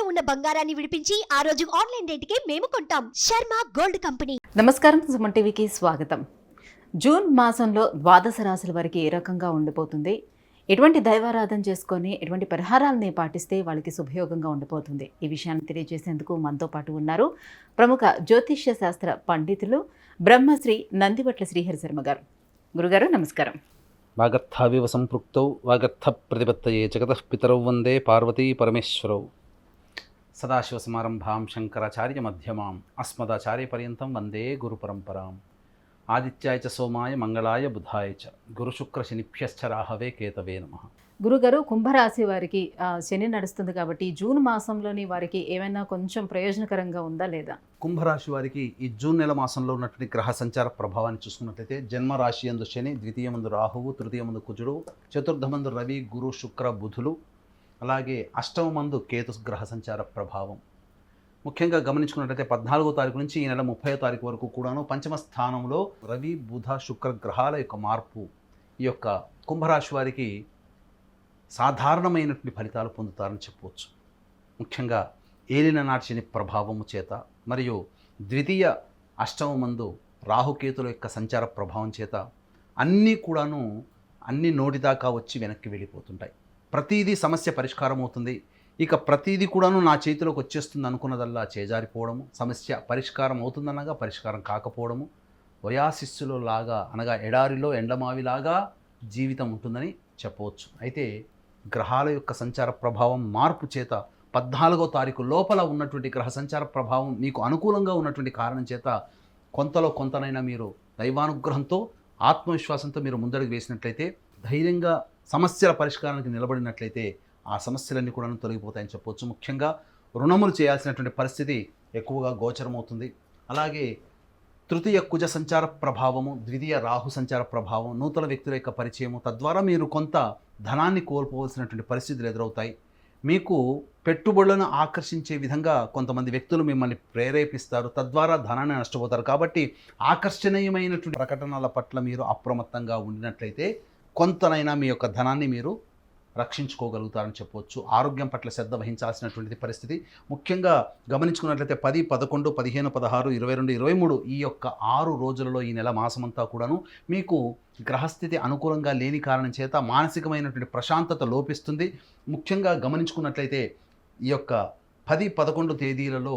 ఉన్న బంగారాన్ని విడిపించి ఆ రోజు ఆన్లైన్ రేటుకే మేము కొంటాం. Sharma gold company. నమస్కారం, సుమన్ టీవీకి స్వాగతం. జూన్ మాసంలో ద్వాదశ రాశుల వారికి ఏ రకంగా ఉండిపోతుంది, ఎటువంటి దైవారాధన చేసుకొని ఎటువంటి పరిహారాలని పాటిస్తే వాళ్ళకి శుభయోగంగా ఉండిపోతుంది, ఈ విషయాన్ని తెలియజేసేందుకు మనతో పాటు ఉన్నారు ప్రముఖ జ్యోతిష్య శాస్త్ర పండితులు బ్రహ్మశ్రీ నందివట్ల శ్రీహరి శర్మ గారు. గురుగారు నమస్కారం. వాగర్థావివ సంపృక్తౌ వాగర్థ ప్రతిపత్తయే జగతః పితరౌ వందే పార్వతీ పరమేశ్వరౌ. సదాశివసమారంభాం శంకరాచార్య మధ్యమాం అస్మదాచార్య పర్యంతం వందే గురు పరంపరాం. ఆదిత్యాయ చ సోమాయ మంగళాయ బుధాయ చ గురుశుక్ర శనిభ్యశ్చ రాహవే కేతవే నమః. గురుగారు, కుంభరాశి వారికి శని నడుస్తుంది కాబట్టి జూన్ మాసంలోని వారికి ఏమైనా కొంచెం ప్రయోజనకరంగా ఉందా లేదా? కుంభరాశి వారికి ఈ జూన్ నెల మాసంలో ఉన్నటువంటి గ్రహ సంచార ప్రభావాన్ని చూసుకున్నట్లయితే జన్మరాశి యందు శని, ద్వితీయమందు రాహువు, తృతీయమందు కుజుడు, చతుర్థమందు రవి, గురు, శుక్ర, బుధులు, అలాగే అష్టమమందు కేతు గ్రహ సంచార ప్రభావం. ముఖ్యంగా గమనించుకున్నట్లయితే 14వ తారీఖు నుంచి ఈ నెల 30వ తారీఖు వరకు కూడాను పంచమ స్థానంలో రవి, బుధ, శుక్ర గ్రహాల యొక్క మార్పు ఈ యొక్క కుంభరాశి వారికి సాధారణమైనటువంటి ఫలితాలు పొందుతారని చెప్పవచ్చు. ముఖ్యంగా ఏలిన నాటి శని ప్రభావము చేత మరియు ద్వితీయ అష్టమమందు రాహుకేతుల యొక్క సంచార ప్రభావం చేత అన్నీ నోటిదాకా వచ్చి వెనక్కి వెళ్ళిపోతుంటాయి. ప్రతీదీ సమస్య పరిష్కారం అవుతుంది. ఇక ప్రతీదీ కూడాను నా చేతిలోకి వచ్చేస్తుంది అనుకున్నదల్లా చేజారిపోవడము, సమస్య పరిష్కారం అవుతుందనగా పరిష్కారం కాకపోవడము, వయాశిస్సులో లాగా అనగా ఎడారిలో ఎండమావిలాగా జీవితం ఉంటుందని చెప్పవచ్చు. అయితే గ్రహాల యొక్క సంచార ప్రభావం మార్పు చేత 14వ తారీఖు లోపల ఉన్నటువంటి గ్రహ సంచార ప్రభావం మీకు అనుకూలంగా ఉన్నటువంటి కారణం చేత కొంతలో కొంతనైనా మీరు దైవానుగ్రహంతో ఆత్మవిశ్వాసంతో మీరు ముందడుగు వేసినట్లయితే, ధైర్యంగా సమస్యల పరిష్కారానికి నిలబడినట్లయితే ఆ సమస్యలన్నీ కూడా తొలగిపోతాయని చెప్పవచ్చు. ముఖ్యంగా రుణములు చేయాల్సినటువంటి పరిస్థితి ఎక్కువగా గోచరమవుతుంది. అలాగే తృతీయ కుజ సంచార ప్రభావము, ద్వితీయ రాహు సంచార ప్రభావం, నూతన వ్యక్తుల యొక్క పరిచయము, తద్వారా మీరు కొంత ధనాన్ని కోల్పోవలసినటువంటి పరిస్థితులు ఎదురవుతాయి. మీకు పెట్టుబడులను ఆకర్షించే విధంగా కొంతమంది వ్యక్తులు మిమ్మల్ని ప్రేరేపిస్తారు, తద్వారా ధనాన్ని నష్టపోతారు. కాబట్టి ఆకర్షణీయమైనటువంటి ప్రకటనల పట్ల మీరు అప్రమత్తంగా ఉండినట్లయితే కొంతనైనా మీ యొక్క ధనాన్ని మీరు రక్షించుకోగలుగుతారని చెప్పవచ్చు. ఆరోగ్యం పట్ల శ్రద్ధ వహించాల్సినటువంటి పరిస్థితి. ముఖ్యంగా గమనించుకున్నట్లయితే 10, 11, 15, 16, 22, 23 ఈ యొక్క 6 రోజులలో ఈ నెల మాసమంతా కూడాను మీకు గ్రహస్థితి అనుకూలంగా లేని కారణం చేత మానసికమైనటువంటి ప్రశాంతత లోపిస్తుంది. ముఖ్యంగా గమనించుకున్నట్లయితే ఈ యొక్క 10, 11 తేదీలలో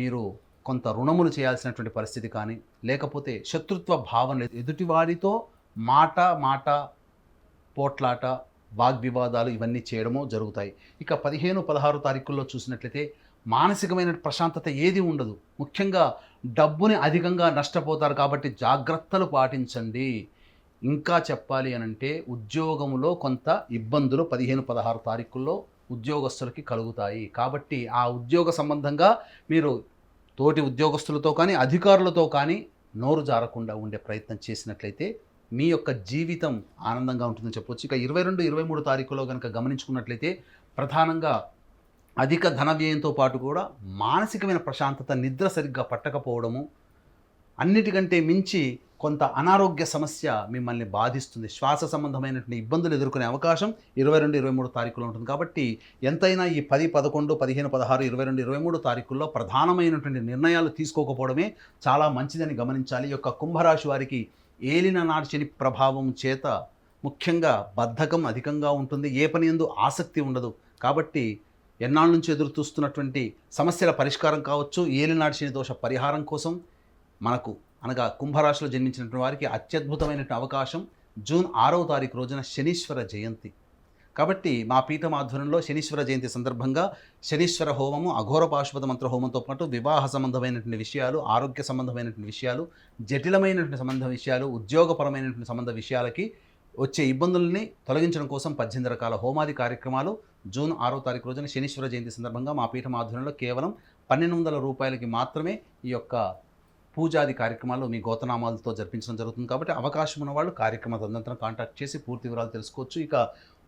మీరు కొంత రుణములు చేయాల్సినటువంటి పరిస్థితి కానీ, లేకపోతే శత్రుత్వ భావన, ఎదుటివారితో మాట పోట్లాట, వాగ్వివాదాలు ఇవన్నీ చేయడమో జరుగుతాయి. ఇక 15, 16 తారీఖుల్లో చూసినట్లయితే మానసికమైన ప్రశాంతత ఏది ఉండదు. ముఖ్యంగా డబ్బుని అధికంగా నష్టపోతారు. కాబట్టి జాగ్రత్తలు పాటించండి. ఇంకా చెప్పాలి అనంటే ఉద్యోగంలో కొంత ఇబ్బందులు 15, 16 తారీఖుల్లో ఉద్యోగస్తులకి కలుగుతాయి. కాబట్టి ఆ ఉద్యోగ సంబంధంగా మీరు తోటి ఉద్యోగస్తులతో కానీ అధికారులతో కానీ నోరు జారకుండా ఉండే ప్రయత్నం చేసినట్లయితే మీ యొక్క జీవితం ఆనందంగా ఉంటుందని చెప్పవచ్చు. ఇక 22, 23 తారీఖులో కనుక గమనించుకున్నట్లయితే ప్రధానంగా అధిక ధన వ్యయంతో పాటు కూడా మానసికమైన ప్రశాంతత, నిద్ర సరిగ్గా పట్టకపోవడము, అన్నిటికంటే మించి కొంత అనారోగ్య సమస్య మిమ్మల్ని బాధిస్తుంది. శ్వాస సంబంధమైనటువంటి ఇబ్బందులు ఎదుర్కొనే అవకాశం 22, 23 తారీఖులో ఉంటుంది. కాబట్టి ఎంతైనా ఈ 10, 11, 15, 16, 22, 23 తారీఖుల్లో ప్రధానమైనటువంటి నిర్ణయాలు తీసుకోకపోవడమే చాలా మంచిదని గమనించాలి. ఈ యొక్క కుంభరాశి వారికి ఏలిన నాటి శని ప్రభావం చేత ముఖ్యంగా బద్ధకం అధికంగా ఉంటుంది. ఏ పని యందు ఆసక్తి ఉండదు. కాబట్టి ఎన్నాళ్ళ నుంచి ఎదురు చూస్తున్నటువంటి సమస్యల పరిష్కారం కావచ్చు, ఏలినాటి శని దోష పరిహారం కోసం మనకు అనగా కుంభరాశిలో జన్మించినటువంటి వారికి అత్యద్భుతమైనటువంటి అవకాశం జూన్ 6వ తారీఖు రోజున శనీశ్వర జయంతి. కాబట్టి మా పీఠం ఆధ్వర్యంలో శనీశ్వర జయంతి సందర్భంగా శనీశ్వర హోమము, అఘోర పాశుపత మంత్ర హోమంతో పాటు వివాహ సంబంధమైనటువంటి విషయాలు, ఆరోగ్య సంబంధమైనటువంటి విషయాలు, జటిలమైనటువంటి సంబంధ విషయాలు, ఉద్యోగపరమైనటువంటి సంబంధ విషయాలకి వచ్చే ఇబ్బందుల్ని తొలగించడం కోసం 18 రకాల హోమాది కార్యక్రమాలు జూన్ 6వ తారీఖు రోజున శనీశ్వర జయంతి సందర్భంగా మా పీఠం ఆధ్వర్యంలో కేవలం 1200 రూపాయలకి మాత్రమే ఈ యొక్క పూజాది కార్యక్రమాలు మీ గోతనామాలతో జరిపించడం జరుగుతుంది. కాబట్టి అవకాశం ఉన్న వాళ్ళు కార్యక్రమ తదనంతరం కాంటాక్ట్ చేసి పూర్తి వివరాలు తెలుసుకోవచ్చు. ఇక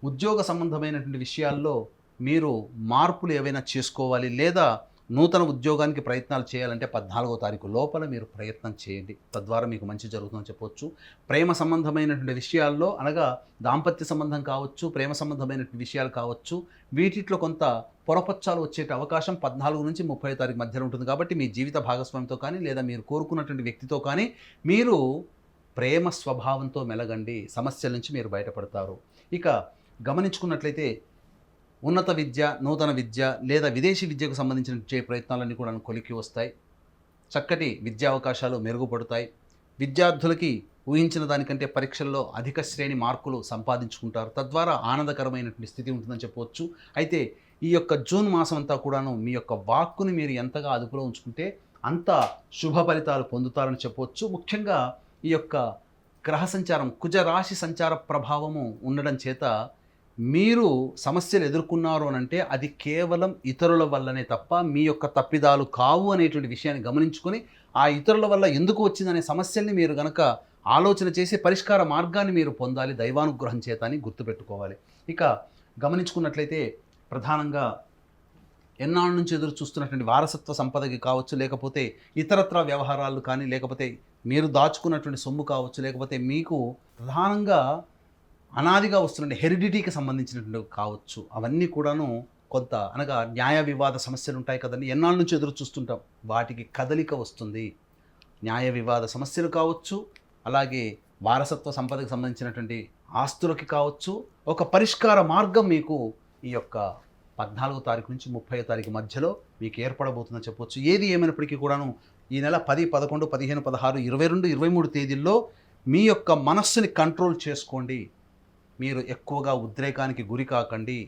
ఉద్యోగ సంబంధమైనటువంటి విషయాల్లో మీరు మార్పులు ఏవైనా చేసుకోవాలి, లేదా నూతన ఉద్యోగానికి ప్రయత్నాలు చేయాలంటే 14వ తారీఖు లోపల మీరు ప్రయత్నం చేయండి. తద్వారా మీకు మంచి జరుగుతుందని చెప్పొచ్చు. ప్రేమ సంబంధమైనటువంటి విషయాల్లో, అనగా దాంపత్య సంబంధం కావచ్చు, ప్రేమ సంబంధమైనటువంటి విషయాలు కావచ్చు, వీటిలో కొంత పొరపచ్చాలు వచ్చే అవకాశం 14 నుంచి 30వ తారీఖు మధ్యలో ఉంటుంది. కాబట్టి మీ జీవిత భాగస్వామితో కానీ లేదా మీరు కోరుకున్నటువంటి వ్యక్తితో కానీ మీరు ప్రేమ స్వభావంతో మెలగండి. సమస్యల నుంచి మీరు బయటపడతారు. ఇక గమనించుకున్నట్లయితే ఉన్నత విద్య, నూతన విద్య లేదా విదేశీ విద్యకు సంబంధించిన ప్రయత్నాలన్నీ కూడా కొలికి వస్తాయి. చక్కటి విద్యా అవకాశాలు మెరుగుపడతాయి. విద్యార్థులకి ఊహించిన దానికంటే పరీక్షల్లో అధిక శ్రేణి మార్కులు సంపాదించుకుంటారు. తద్వారా ఆనందకరమైనటువంటి స్థితి ఉంటుందని చెప్పవచ్చు. అయితే ఈ యొక్క జూన్ మాసం అంతా కూడాను మీ యొక్క వాక్కుని మీరు ఎంతగా అదుపులో ఉంచుకుంటే అంత శుభ ఫలితాలు పొందుతారని చెప్పవచ్చు. ముఖ్యంగా ఈ యొక్క గ్రహ సంచారం, కుజరాశి సంచార ప్రభావము ఉండడం చేత మీరు సమస్యలు ఎదుర్కొన్నారు అని అంటే అది కేవలం ఇతరుల వల్లనే తప్ప మీ యొక్క తప్పిదాలు కావు అనేటువంటి విషయాన్ని గమనించుకొని ఆ ఇతరుల వల్ల ఎందుకు వచ్చిందనే సమస్యల్ని మీరు గనక ఆలోచన చేసి పరిష్కార మార్గాన్ని మీరు పొందాలి దైవానుగ్రహం చేత అని గుర్తుపెట్టుకోవాలి. ఇక గమనించుకున్నట్లయితే ప్రధానంగా ఎన్నాళ్ళ నుంచి ఎదురు చూస్తున్నటువంటి వారసత్వ సంపదకి కావచ్చు, లేకపోతే ఇతరత్ర వ్యవహారాలు కానీ, లేకపోతే మీరు దాచుకున్నటువంటి సొమ్ము కావచ్చు, లేకపోతే మీకు ప్రధానంగా అనాదిగా వస్తున్న హెరిడిటీకి సంబంధించినటువంటి కావచ్చు, అవన్నీ కూడాను కొంత, అనగా న్యాయ వివాద సమస్యలు ఉంటాయి కదండి, ఎన్నాళ్ళ నుంచి ఎదురు చూస్తుంటాం, వాటికి కదలిక వస్తుంది. న్యాయ వివాద సమస్యలు కావచ్చు, అలాగే వారసత్వ సంపదకి సంబంధించినటువంటి ఆస్తులకి కావచ్చు, ఒక పరిష్కార మార్గం మీకు ఈ యొక్క 14వ తారీఖు నుంచి 30వ తారీఖు మధ్యలో మీకు ఏర్పడబోతుందని చెప్పవచ్చు. ఏది ఏమైనప్పటికీ కూడాను ఈ నెల 10, 11, 15, 16, 22, 23 తేదీల్లో మీ యొక్క మనస్సుని కంట్రోల్ చేసుకోండి. మీరు ఎక్కువగా ఉద్రేకానికి గురి కాకండి.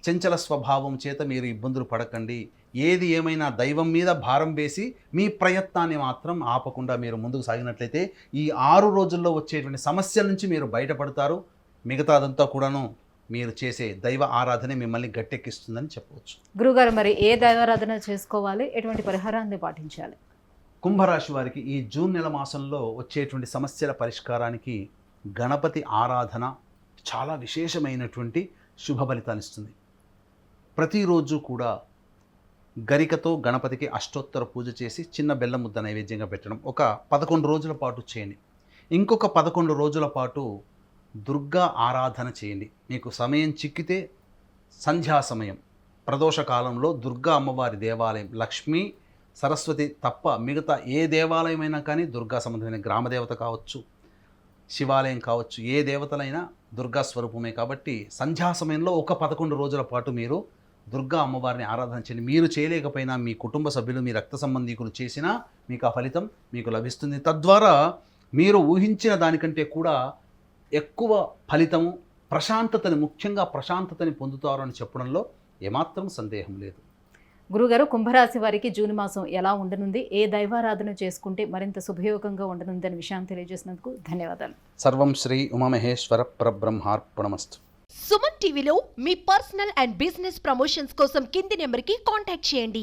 చంచల స్వభావం చేత మీరు ఇబ్బందులు పడకండి. ఏది ఏమైనా దైవం మీద భారం వేసి మీ ప్రయత్నాన్ని మాత్రం ఆపకుండా మీరు ముందుకు సాగినట్లయితే ఈ 6 రోజుల్లో వచ్చేటువంటి సమస్యల నుంచి మీరు బయటపడతారు. మిగతాదంతా కూడాను మీరు చేసే దైవ ఆరాధనే మిమ్మల్ని గట్టెక్కిస్తుందని చెప్పవచ్చు. గురుగారు, మరి ఏ దైవారాధన చేసుకోవాలి, ఎటువంటి పరిహారాన్ని పాటించాలి? కుంభరాశి వారికి ఈ జూన్ నెల మాసంలో వచ్చేటువంటి సమస్యల పరిష్కారానికి గణపతి ఆరాధన చాలా విశేషమైనటువంటి శుభ ఫలితాన్ని ఇస్తుంది. ప్రతిరోజు కూడా గరికతో గణపతికి అష్టోత్తర పూజ చేసి చిన్న బెల్లం ముద్ద నైవేద్యంగా పెట్టడం ఒక 11 రోజుల పాటు చేయండి. ఇంకొక 11 రోజుల పాటు దుర్గా ఆరాధన చేయండి. మీకు సమయం చిక్కితే సంధ్యా సమయం, ప్రదోష కాలంలో దుర్గా అమ్మవారి దేవాలయం, లక్ష్మీ సరస్వతి తప్ప మిగతా ఏ దేవాలయమైనా కానీ, దుర్గా సంబంధమైన గ్రామదేవత కావచ్చు, శివాలయం కావచ్చు, ఏ దేవతలైనా దుర్గా స్వరూపమే. కాబట్టి సంధ్యా సమయంలో ఒక 11 రోజుల పాటు మీరు దుర్గా అమ్మవారిని ఆరాధన చేయండి. మీరు చేయలేకపోయినా మీ కుటుంబ సభ్యులు, మీ రక్త సంబంధీకులు చేసినా మీకు ఆ ఫలితం మీకు లభిస్తుంది. తద్వారా మీరు ఊహించిన దానికంటే కూడా ఎక్కువ ఫలితము, ప్రశాంతతని, ముఖ్యంగా ప్రశాంతతని పొందుతారు అని చెప్పడంలో ఏమాత్రం సందేహం లేదు. గురుగారు, కుంభరాశి వారికి జూన్ మాసం ఎలా ఉండనుంది, ఏ దైవారాధన చేసుకుంటే మరింత శుభయోగంగా ఉండనుంది అనే విషయాన్ని తెలియజేసినందుకు ధన్యవాదాలు. సర్వం శ్రీ ఉమామహేశ్వర పరబ్రహ్మార్పణమస్తు. సుమన్ టీవీలో మీ పర్సనల్ అండ్ బిజినెస్ ప్రమోషన్స్ కోసం కింది నెంబర్కి కాంటాక్ట్ చేయండి.